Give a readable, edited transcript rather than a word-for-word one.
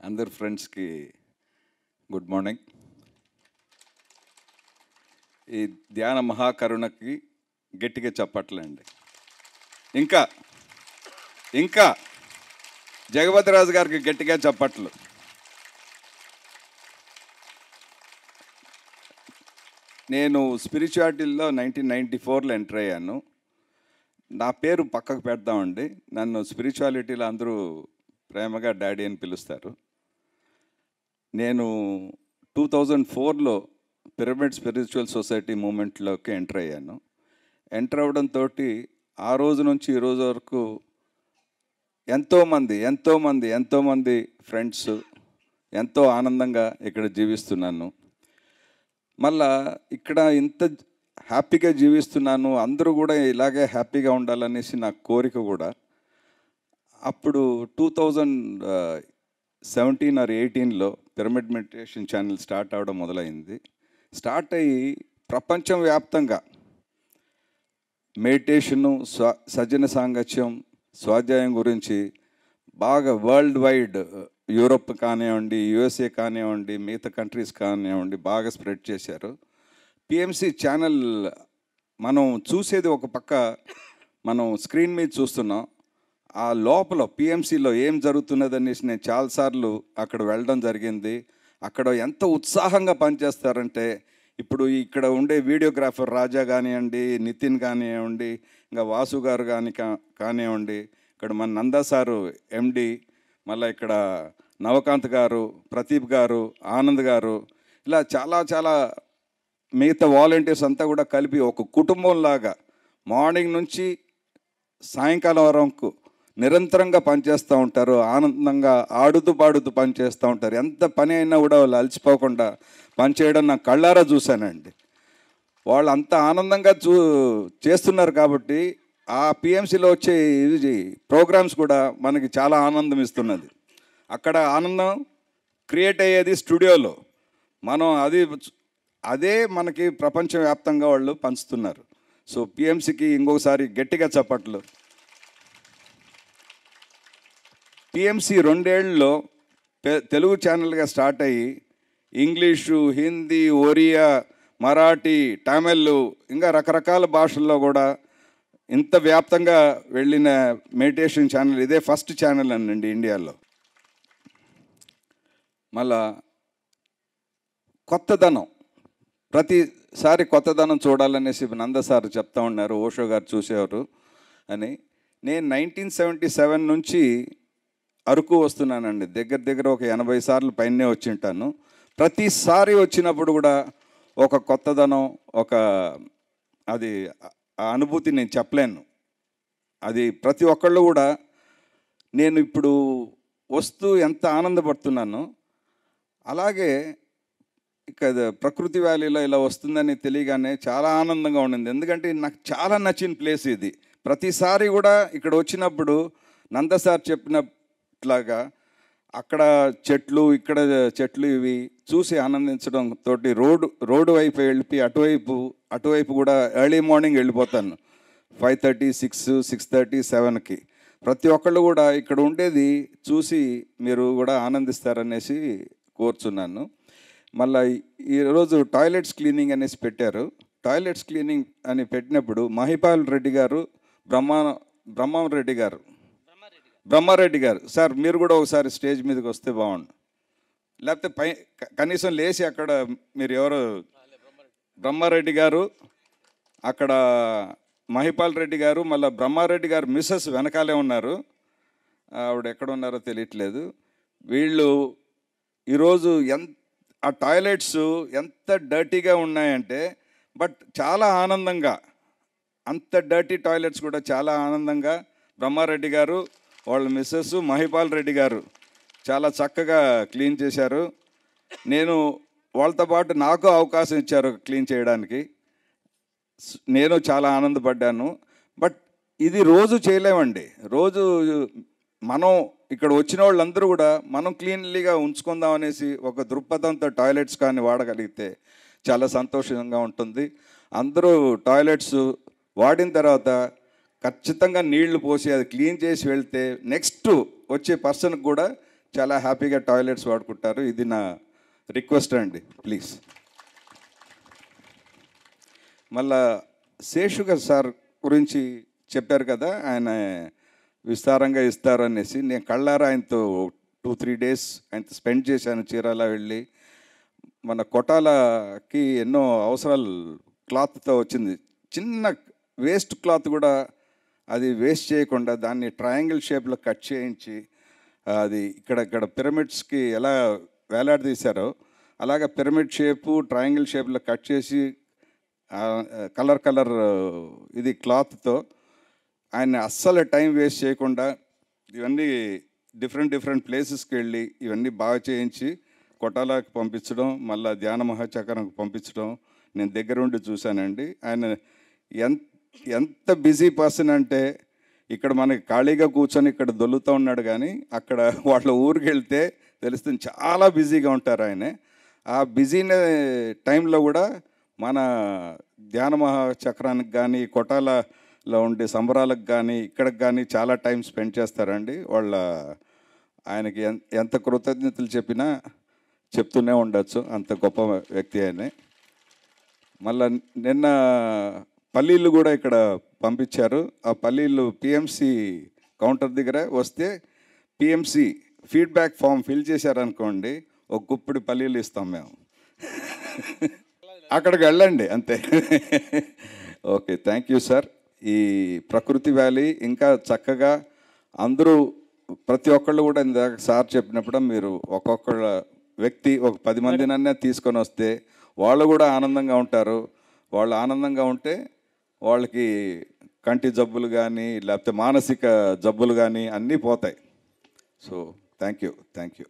అందరు ఫ్రెండ్స్కి good morning. ఈ ధ్యాన మహాకరుణకి గట్టిగా చెప్పట్లేండి. ఇంకా ఇంకా జగపతిరాజు గారికి గట్టిగా చెప్పట్లు. నేను స్పిరిచువాలిటీలో 1994లో ఎంటర్ అయ్యాను. నా పేరు పక్కకు పెడదామండి. నన్ను స్పిరిచువాలిటీలో అందరూ ప్రేమగా డాడీ అని పిలుస్తారు. నేను 2004లో పిరమిడ్ స్పిరిచువల్ సొసైటీ మూమెంట్లోకి ఎంటర్ అయ్యాను. ఎంటర్ అవ్వడంతో ఆ రోజు నుంచి ఈ రోజు వరకు ఎంతోమంది ఫ్రెండ్స్, ఎంతో ఆనందంగా ఇక్కడ జీవిస్తున్నాను. మళ్ళా ఇక్కడ ఇంత హ్యాపీగా జీవిస్తున్నాను, అందరూ కూడా ఇలాగే హ్యాపీగా ఉండాలనేసి నా కోరిక కూడా. అప్పుడు 2017 or 18లో పిరమిడ్ మెడిటేషన్ ఛానల్ స్టార్ట్ అవ్వడం మొదలైంది. స్టార్ట్ అయ్యి ప్రపంచం వ్యాప్తంగా మెడిటేషను, సజ్జన సాంగత్యం, స్వాధ్యాయం గురించి బాగా వరల్డ్ వైడ్, యూరోప్ కానివ్వండి, యుఎస్ఏ కానివ్వండి, మిగతా కంట్రీస్ కానివ్వండి బాగా స్ప్రెడ్ చేశారు. పిఎంసి ఛానల్ మనం చూసేది ఒక పక్క, మనం స్క్రీన్ మీద చూస్తున్నాం. ఆ లోపల పిఎంసిలో ఏం జరుగుతున్నది అనేసి నేను చాలాసార్లు అక్కడ వెళ్ళడం జరిగింది. అక్కడ ఎంత ఉత్సాహంగా పనిచేస్తారంటే, ఇప్పుడు ఇక్కడ ఉండే వీడియోగ్రాఫర్ రాజా కానివ్వండి, నితిన్ కానివ్వండి, ఇంకా వాసు గారు కానివ్వండి, ఇక్కడ మన నందా సారు ఎండి, మళ్ళీ ఇక్కడ నవకాంత్ గారు, ప్రదీప్ గారు, ఆనంద్ గారు, ఇలా చాలా మిగతా వాలంటీర్స్ అంతా కూడా కలిపి ఒక కుటుంబంలాగా మార్నింగ్ నుంచి సాయంకాలం వరకు నిరంతరంగా పనిచేస్తూ ఉంటారు. ఆనందంగా ఆడుతూ పాడుతూ పనిచేస్తూ ఉంటారు. ఎంత పని అయినా కూడా వాళ్ళు అలసిపోకుండా పనిచేయడం నా కళ్ళారా చూశానండి. వాళ్ళు అంత ఆనందంగా చేస్తున్నారు కాబట్టి ఆ పిఎంసిలో వచ్చే ఇది ప్రోగ్రామ్స్ కూడా మనకి చాలా ఆనందం ఇస్తున్నది. అక్కడ ఆనందం క్రియేట్ అయ్యేది స్టూడియోలో. మనం అదే మనకి ప్రపంచవ్యాప్తంగా వాళ్ళు పంచుతున్నారు. సో పిఎంసికి ఇంకొకసారి గట్టిగా చప్పట్లు. పిఎంసి 2 ఏళ్లలో తెలుగు ఛానల్గా స్టార్ట్ అయ్యి ఇంగ్లీషు, హిందీ, ఒరియా, మరాఠీ, తమిళ్, ఇంకా రకరకాల భాషల్లో కూడా ఇంత వ్యాప్తంగా వెళ్ళిన మెడిటేషన్ ఛానల్ ఇదే ఫస్ట్ ఛానల్ అండి ఇండియాలో. మళ్ళా కొత్తదనం, ప్రతిసారి కొత్తదనం చూడాలనేసి నంద సార్ చెప్తా ఉన్నారు, ఓషో గారు చూసేవారు అని. నేను 1977 నుంచి అరకు వస్తున్నానండి. దగ్గర ఒక 80 సార్లు పైనే వచ్చి ఉంటాను. ప్రతిసారి వచ్చినప్పుడు కూడా ఒక కొత్తదనం, అది ఆ అనుభూతి నేను చెప్పలేను. అది ప్రతి ఒక్కళ్ళు కూడా నేను ఇప్పుడు వస్తూ ఎంత ఆనందపడుతున్నాను. అలాగే ఇక ప్రకృతి వ్యాలీలో ఇలా వస్తుందని తెలియగానే చాలా ఆనందంగా ఉండింది. ఎందుకంటే నాకు చాలా నచ్చిన ప్లేస్ ఇది. ప్రతిసారి కూడా ఇక్కడ వచ్చినప్పుడు నందసార్ చెప్పినట్లాగా అక్కడ చెట్లు, ఇక్కడ చెట్లు, ఇవి చూసి ఆనందించడం తోటి రోడ్డు వైపు వెళ్ళి అటువైపు కూడా ఎర్లీ మార్నింగ్ వెళ్ళిపోతాను. 5:30, 6, 6:30, 7కి. ప్రతి ఒక్కళ్ళు కూడా ఇక్కడ ఉండేది చూసి మీరు కూడా ఆనందిస్తారనేసి కోరుచున్నాను. మళ్ళీ ఈరోజు టాయిలెట్స్ క్లీనింగ్ అనేసి పెట్టారు. టాయిలెట్స్ క్లీనింగ్ అని పెట్టినప్పుడు మహిపాల్ రెడ్డి గారు, బ్రహ్మారెడ్డి గారు సార్, మీరు కూడా ఒకసారి స్టేజ్ మీదకి వస్తే బాగుండు. లేకపోతే కనీసం లేచి అక్కడ మీరు ఎవరు, బ్రహ్మారెడ్డి గారు, అక్కడ మహిపాల్ రెడ్డి గారు, మళ్ళీ బ్రహ్మారెడ్డి గారు మిస్సెస్ వెనకాలే ఉన్నారు. ఆవిడ ఎక్కడ ఉన్నారో తెలియట్లేదు. వీళ్ళు ఈరోజు ఆ టాయిలెట్స్ ఎంత డర్టీగా ఉన్నాయంటే, బట్ చాలా ఆనందంగా, అంత డర్టీ టాయిలెట్స్ కూడా చాలా ఆనందంగా బ్రహ్మారెడ్డి గారు, వాళ్ళ మిస్సెస్ మహిపాల్ రెడ్డి గారు చాలా చక్కగా క్లీన్ చేశారు. వాళ్ళతో పాటు నాకు అవకాశం ఇచ్చారు క్లీన్ చేయడానికి. నేను చాలా ఆనందపడ్డాను. బట్ ఇది రోజు చేయలేమండి. రోజు మనం ఇక్కడ వచ్చిన వాళ్ళందరూ కూడా మనం క్లీన్లీగా ఉంచుకుందాం అనేసి ఒక దృక్పథంతో టాయిలెట్స్ కానీ వాడగలిగితే చాలా సంతోషంగా ఉంటుంది. అందరూ టాయిలెట్స్ వాడిన తర్వాత ఖచ్చితంగా నీళ్లు పోసి అది క్లీన్ చేసి వెళ్తే నెక్స్ట్ వచ్చే పర్సన్కి కూడా చాలా హ్యాపీగా టాయిలెట్స్ వాడుకుంటారు. ఇది నా రిక్వెస్ట్ అండి, ప్లీజ్. మళ్ళా శేషుగర్ సార్ గురించి చెప్పారు కదా, ఆయన విస్తారంగా ఇస్తారు అనేసి. నేను కళ్ళారా ఆయనతో 2-3 డేస్ ఆయనతో స్పెండ్ చేశాను. చీరాల వెళ్ళి మన కొటాలకి ఎన్నో అవసరాలు క్లాత్తో వచ్చింది. చిన్న వేస్ట్ క్లాత్ కూడా అది వేస్ట్ చేయకుండా దాన్ని ట్రయాంగిల్ షేప్లో కట్ చేయించి అది ఇక్కడ పిరమిడ్స్కి ఎలా వేలాడదీశారో అలాగా పిరమిడ్ షేపు ట్రయాంగిల్ షేప్లో కట్ చేసి కలర్ ఇది క్లాత్తో ఆయన అస్సలు టైం వేస్ట్ చేయకుండా ఇవన్నీ డిఫరెంట్ ప్లేసెస్కి వెళ్ళి ఇవన్నీ బాగా చేయించి కొటాలకు పంపించడం, మళ్ళీ ధ్యాన మహాచక్రంకి పంపించడం నేను దగ్గరుండి చూశానండి. ఆయన ఎంత బిజీ పర్సన్ అంటే ఇక్కడ మనకి ఖాళీగా కూర్చొని ఇక్కడ దొల్లుతూ ఉన్నాడు, కానీ అక్కడ వాళ్ళ ఊరికి వెళ్తే తెలుస్తుంది చాలా బిజీగా ఉంటారు ఆయన. ఆ బిజీ టైంలో కూడా మన ధ్యాన మహాచక్రానికి కానీ కొటాలలో ఉండే సంబరాలకు కానీ ఇక్కడికి కానీ చాలా టైం స్పెండ్ చేస్తారండి. ఆయనకి ఎంత కృతజ్ఞతలు చెప్పినా చెప్తూనే ఉండొచ్చు, అంత గొప్ప వ్యక్తి ఆయనే. మళ్ళా నిన్న పల్లీలు కూడా ఇక్కడ పంపించారు. ఆ పల్లీలు పిఎంసి కౌంటర్ దగ్గర వస్తే పిఎంసి ఫీడ్బ్యాక్ ఫామ్ ఫిల్ చేశారనుకోండి, ఒక గుప్పిడి పల్లీలు ఇస్తాం మేము. అక్కడికి వెళ్ళండి అంతే. Okay, thank you sir. ఈ ప్రకృతి వ్యాలీ ఇంకా చక్కగా అందరూ ప్రతి ఒక్కళ్ళు కూడా ఇందాక సార్ చెప్పినప్పుడు మీరు ఒక్కొక్క వ్యక్తి ఒక 10 మందినన్నా తీసుకొని వస్తే వాళ్ళు కూడా ఆనందంగా ఉంటారు. వాళ్ళు ఆనందంగా ఉంటే వాళ్ళకి కంటి జబ్బులు కానీ లేకపోతే మానసిక జబ్బులు కానీ అన్నీ పోతాయి. So thank you.